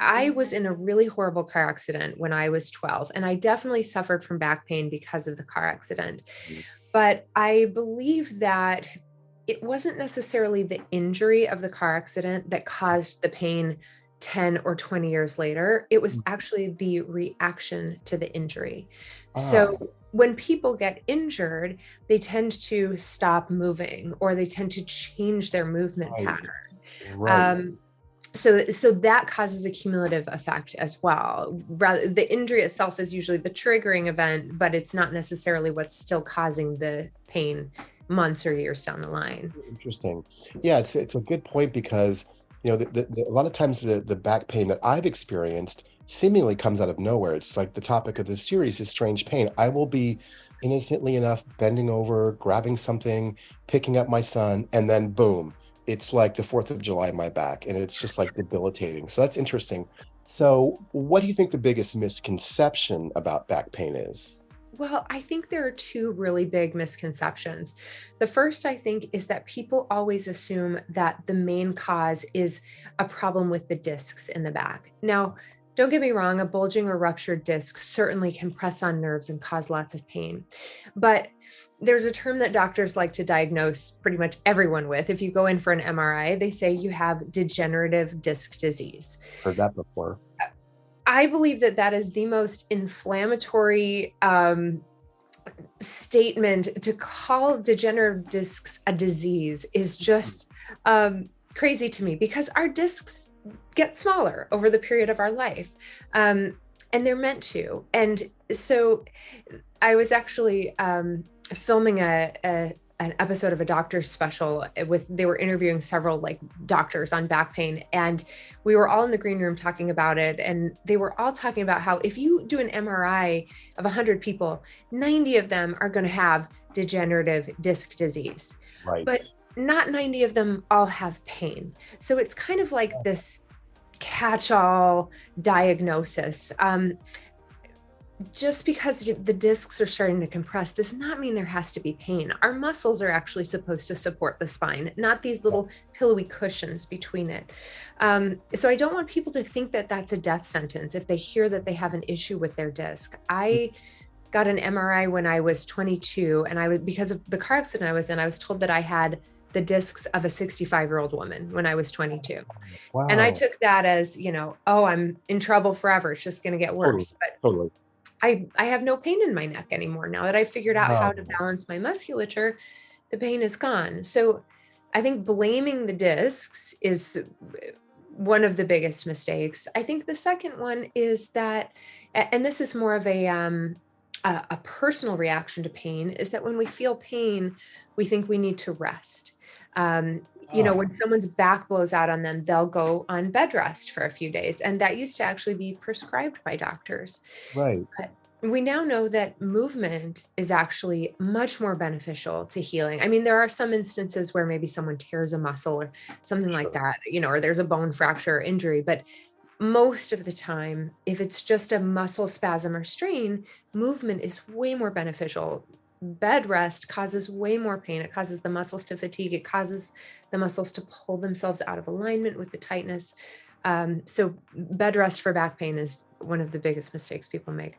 I was in a really horrible car accident when I was 12, and I definitely suffered from back pain because of the car accident. But I believe that it wasn't necessarily the injury of the car accident that caused the pain 10 or 20 years later. It was actually the reaction to the injury. Ah, So when people get injured, they tend to stop moving or they tend to change their movement right, pattern. right. Um, so that causes a cumulative effect as well. Rather, the injury itself is usually the triggering event, but it's not necessarily what's still causing the pain months or years down the line. Interesting. Yeah, it's a good point because a lot of times the back pain that I've experienced seemingly comes out of nowhere. It's like the topic of this series is strange pain. I will be innocently enough bending over, grabbing something, picking up my son, and then boom, it's like the 4th of July in my back, and it's just like debilitating. So that's interesting. So, what do you think the biggest misconception about back pain is? Well, I think there are two really big misconceptions. The first, I think, is that people always assume that the main cause is a problem with the discs in the back. Now, don't get me wrong, a bulging or ruptured disc certainly can press on nerves and cause lots of pain. But there's a term that doctors like to diagnose pretty much everyone with. If you go in for an MRI, they say you have degenerative disc disease. Heard that before. I believe that that is the most inflammatory statement. To call degenerative discs a disease is just crazy to me because our discs get smaller over the period of our life. And they're meant to. And so I was actually filming an episode of a doctor's special with they were interviewing several like doctors on back pain, and we were all in the green room talking about it, and they were all talking about how if you do an MRI of 100 people, 90 of them are going to have degenerative disc disease, Right. but not 90 of them all have pain. So it's kind of like this catch-all diagnosis. Just because the discs are starting to compress does not mean there has to be pain. Our muscles are actually supposed to support the spine, not these little pillowy cushions between it. So I don't want people to think that that's a death sentence if they hear that they have an issue with their disc. I got an MRI when I was 22, and I was, because of the car accident I was in, I was told that I had the discs of a 65-year-old woman when I was 22. And I Wow. took that as, oh, I'm in trouble forever. It's just going to get Totally. worse. But Totally. I have no pain in my neck anymore. Now that I figured out how to Wow. balance my musculature, the pain is gone. So I think blaming the discs is one of the biggest mistakes. I think the second one is that, and this is more of a personal reaction to pain, is that when we feel pain, we think we need to rest. Ah, When someone's back blows out on them, they'll go on bed rest for a few days. And that used to actually be prescribed by doctors. right. But we now know that movement is actually much more beneficial to healing. I mean, there are some instances where maybe someone tears a muscle or something like Sure. that, or there's a bone fracture or injury, but most of the time, if it's just a muscle spasm or strain, movement is way more beneficial. Bed rest causes way more pain. It causes the muscles to fatigue. It causes the muscles to pull themselves out of alignment with the tightness. So bed rest for back pain is one of the biggest mistakes people make.